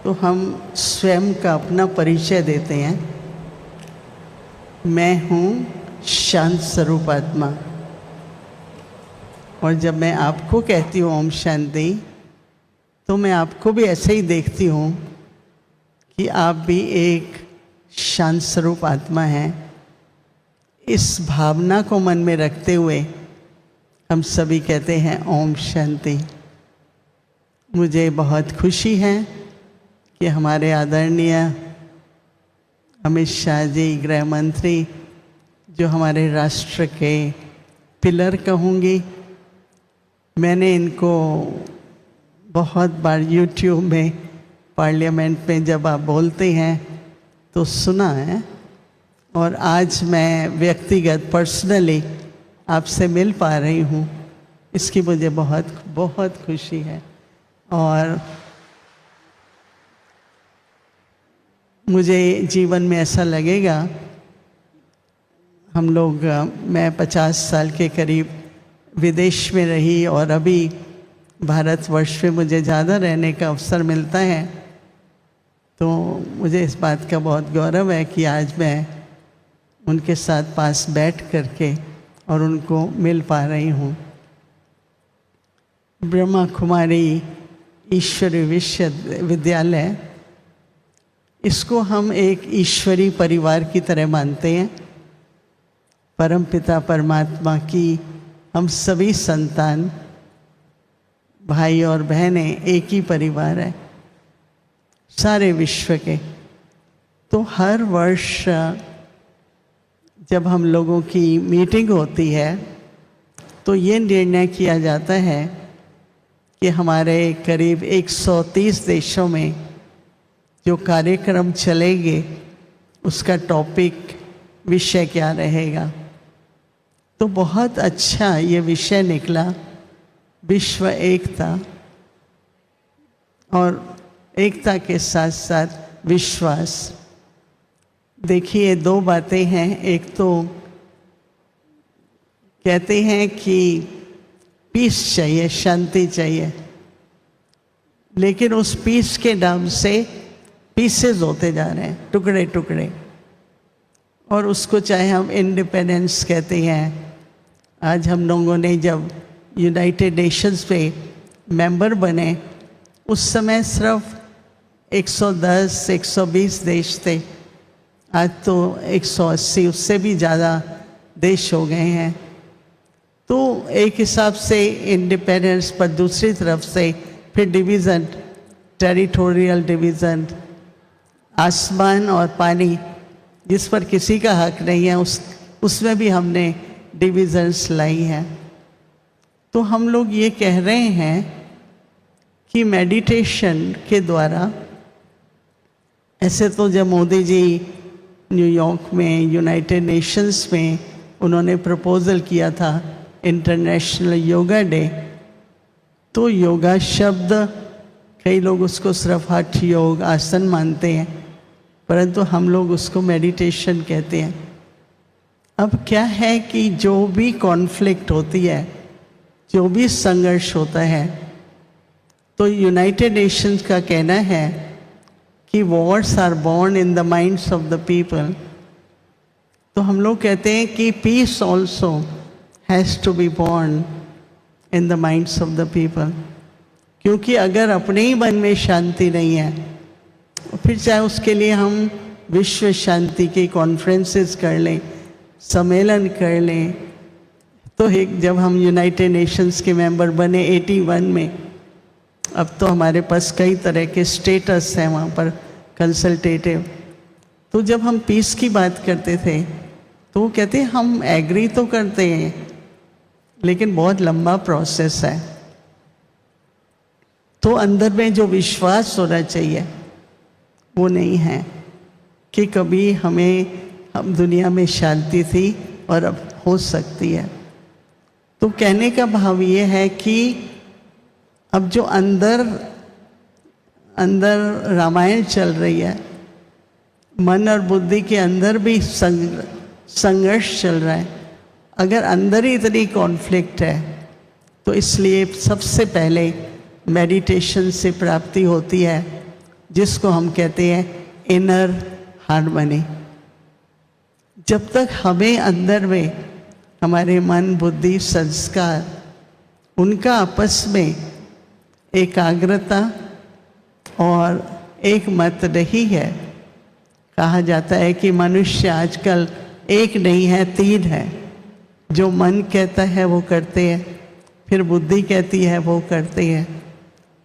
तो हम स्वयं का अपना परिचय देते हैं। मैं हूँ शांत स्वरूप आत्मा। और जब मैं आपको कहती हूँ ओम शांति, तो मैं आपको भी ऐसे ही देखती हूँ कि आप भी एक शांत स्वरूप आत्मा हैं। इस भावना को मन में रखते हुए हम सभी कहते हैं ओम शांति। मुझे बहुत खुशी है कि हमारे आदरणीय अमित शाह जी, गृह मंत्री, जो हमारे राष्ट्र के पिलर कहूँगी, मैंने इनको बहुत बार यूट्यूब में, पार्लियामेंट में जब आप बोलते हैं तो सुना है। और आज मैं व्यक्तिगत पर्सनली आपसे मिल पा रही हूँ, इसकी मुझे बहुत बहुत खुशी है। और मुझे जीवन में ऐसा लगेगा, हम लोग, मैं 50 साल के करीब विदेश में रही और अभी भारतवर्ष में मुझे ज़्यादा रहने का अवसर मिलता है, तो मुझे इस बात का बहुत गौरव है कि आज मैं उनके साथ पास बैठ करके और उनको मिल पा रही हूँ। ब्रह्मा कुमारी ईश्वरीय विश्वविद्यालय, इसको हम एक ईश्वरीय परिवार की तरह मानते हैं। परमपिता परमात्मा की हम सभी संतान, भाई और बहनें, एक ही परिवार है सारे विश्व के। तो हर वर्ष जब हम लोगों की मीटिंग होती है तो ये निर्णय किया जाता है कि हमारे करीब 130 देशों में जो कार्यक्रम चलेंगे उसका टॉपिक, विषय क्या रहेगा। तो बहुत अच्छा ये विषय निकला, विश्व एकता, और एकता के साथ साथ विश्वास। देखिए, दो बातें हैं। एक तो कहते हैं कि पीस चाहिए, शांति चाहिए, लेकिन उस पीस के नाम से पीसेस होते जा रहे हैं, टुकड़े टुकड़े। और उसको चाहे हम इंडिपेंडेंस कहते हैं। आज हम लोगों ने जब यूनाइटेड नेशंस पे मेंबर बने, उस समय सिर्फ 110, 120 देश थे। आज तो 180, उससे भी ज़्यादा देश हो गए हैं। तो एक हिसाब से इंडिपेंडेंस, पर दूसरी तरफ से फिर डिवीज़न, टेरिटोरियल डिवीज़न, आसमान और पानी जिस पर किसी का हक नहीं है, उसमें भी हमने डिवीज़न्स लाई हैं। तो हम लोग ये कह रहे हैं कि मेडिटेशन के द्वारा, ऐसे तो जब मोदी जी न्यूयॉर्क में यूनाइटेड नेशंस में उन्होंने प्रपोज़ल किया था इंटरनेशनल योगा डे, तो योगा शब्द कई लोग उसको सिर्फ हठ योग, आसन मानते हैं, परंतु हम लोग उसको मेडिटेशन कहते हैं। अब क्या है कि जो भी कॉन्फ्लिक्ट होती है, जो भी संघर्ष होता है, तो यूनाइटेड नेशंस का कहना है कि wars are born in the minds of the people. तो हम लोग कहते हैं कि peace also has to be born in the minds of the people. क्योंकि अगर अपने ही मन में शांति नहीं है, फिर चाहे उसके लिए हम विश्व शांति की कॉन्फ्रेंसेस कर लें, सम्मेलन कर लें। तो एक जब हम यूनाइटेड नेशंस के मेंबर बने 81 में, अब तो हमारे पास कई तरह के स्टेटस हैं वहाँ पर कंसल्टेटिव। तो जब हम पीस की बात करते थे तो वो कहते हैं हम एग्री तो करते हैं, लेकिन बहुत लंबा प्रोसेस है। तो अंदर में जो विश्वास होना चाहिए वो नहीं है कि कभी हम दुनिया में शांति थी और अब हो सकती है। तो कहने का भाव ये है कि अब जो अंदर रामायण चल रही है, मन और बुद्धि के अंदर भी संघर्ष चल रहा है। अगर अंदर ही इतनी कॉन्फ्लिक्ट है, तो इसलिए सबसे पहले मेडिटेशन से प्राप्ति होती है जिसको हम कहते हैं इनर हार्मनी। जब तक हमें अंदर में हमारे मन, बुद्धि, संस्कार, उनका आपस में एकाग्रता और एक मत नहीं है। कहा जाता है कि मनुष्य आजकल एक नहीं है, तीन है। जो मन कहता है वो करते हैं, फिर बुद्धि कहती है वो करते हैं,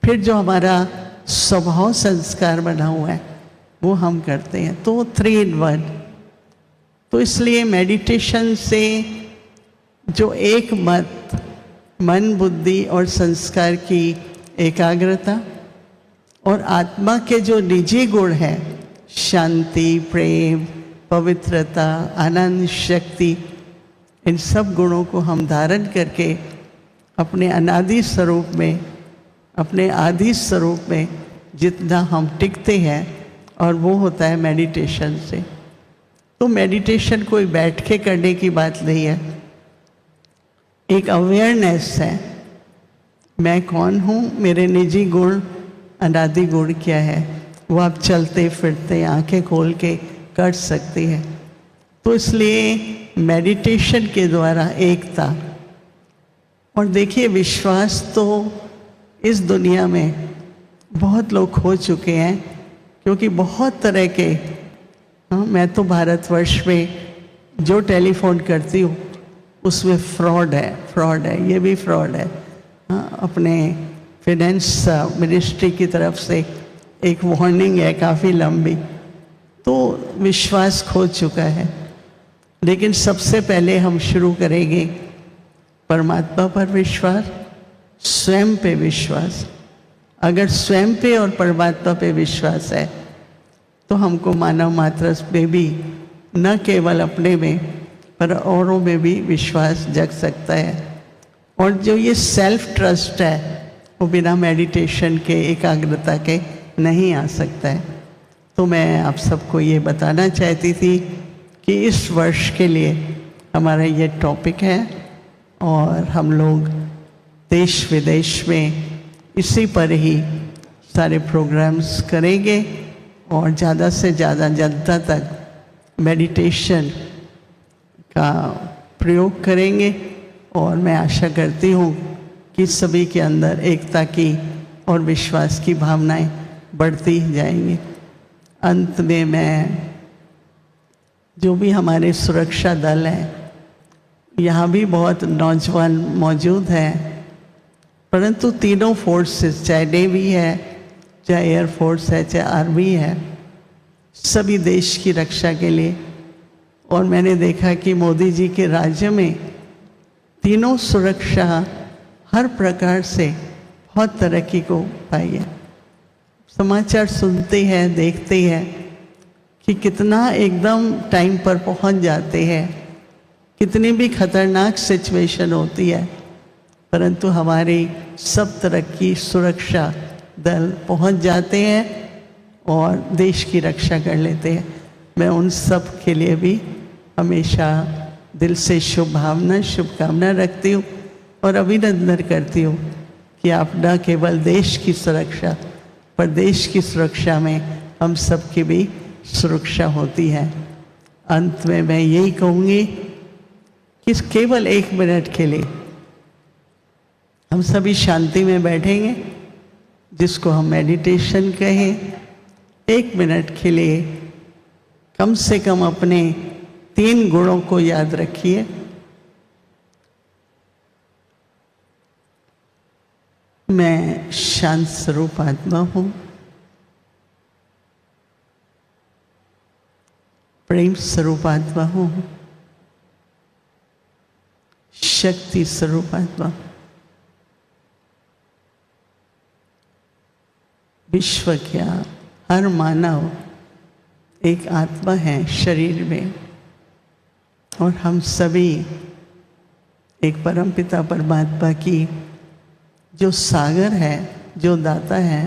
फिर जो हमारा स्वभाव संस्कार बना हुआ है वो हम करते हैं। तो 3 in 1। तो इसलिए मेडिटेशन से जो एक मत, मन, बुद्धि और संस्कार की एकाग्रता और आत्मा के जो निजी गुण हैं, शांति, प्रेम, पवित्रता, आनंद, शक्ति, इन सब गुणों को हम धारण करके अपने अनादि स्वरूप में, अपने आदि स्वरूप में जितना हम टिकते हैं, और वो होता है मेडिटेशन से। तो मेडिटेशन कोई बैठ के करने की बात नहीं है, एक अवेयरनेस है। मैं कौन हूँ, मेरे निजी गुण, अनादि गुण क्या है, वो आप चलते फिरते आंखें खोल के कर सकते हैं। तो इसलिए मेडिटेशन के द्वारा एकता। और देखिए, विश्वास तो इस दुनिया में बहुत लोग खो चुके हैं, क्योंकि बहुत तरह के, मैं तो भारतवर्ष में जो टेलीफोन करती हूँ उसमें फ्रॉड है, ये भी फ्रॉड है। अपने फिनेंस मिनिस्ट्री की तरफ से एक वार्निंग है काफ़ी लंबी। तो विश्वास खो चुका है। लेकिन सबसे पहले हम शुरू करेंगे परमात्मा पर विश्वास, स्वयं पे विश्वास। अगर स्वयं पे और परमात्मा पे विश्वास है तो हमको मानव मात्र में भी, न केवल अपने में पर औरों में भी विश्वास जग सकता है। और जो ये सेल्फ ट्रस्ट है वो बिना मेडिटेशन के, एकाग्रता के नहीं आ सकता है। तो मैं आप सबको ये बताना चाहती थी कि इस वर्ष के लिए हमारा ये टॉपिक है, और हम लोग देश विदेश में इसी पर ही सारे प्रोग्राम्स करेंगे और ज़्यादा से ज़्यादा जनता तक मेडिटेशन का प्रयोग करेंगे। और मैं आशा करती हूँ कि सभी के अंदर एकता की और विश्वास की भावनाएं बढ़ती जाएंगी। अंत में मैं, जो भी हमारे सुरक्षा दल हैं, यहाँ भी बहुत नौजवान मौजूद हैं, परंतु तीनों फोर्सेस, चाहे नेवी है, चाहे एयरफोर्स है, चाहे आर्मी है, सभी देश की रक्षा के लिए। और मैंने देखा कि मोदी जी के राज्य में तीनों सुरक्षा हर प्रकार से बहुत तरक्की को पाई है। समाचार सुनते हैं, देखते हैं कि कितना एकदम टाइम पर पहुंच जाते हैं, कितनी भी खतरनाक सिचुएशन होती है, परंतु हमारी सब तरह की सुरक्षा दल पहुंच जाते हैं और देश की रक्षा कर लेते हैं। मैं उन सब के लिए भी हमेशा दिल से शुभकामना रखती हूँ और अभिनंदन करती हूँ कि आप न केवल देश की सुरक्षा, पर देश की सुरक्षा में हम सब की भी सुरक्षा होती है। अंत में मैं यही कहूँगी कि केवल 1 मिनट के लिए हम सभी शांति में बैठेंगे, जिसको हम मेडिटेशन कहें। 1 मिनट के लिए कम से कम अपने 3 गुणों को याद रखिए। मैं शांत स्वरूप आत्मा हूँ, प्रेम स्वरूप आत्मा हूँ, शक्ति स्वरूप आत्मा। विश्व क्या, हर मानव एक आत्मा है शरीर में, और हम सभी एक परमपिता परमात्मा की जो सागर है, जो दाता है,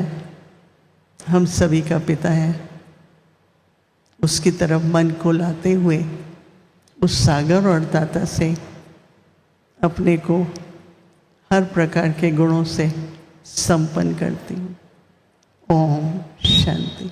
हम सभी का पिता है, उसकी तरफ मन को लाते हुए उस सागर और दाता से अपने को हर प्रकार के गुणों से संपन्न करती हूँ। ओम शांति।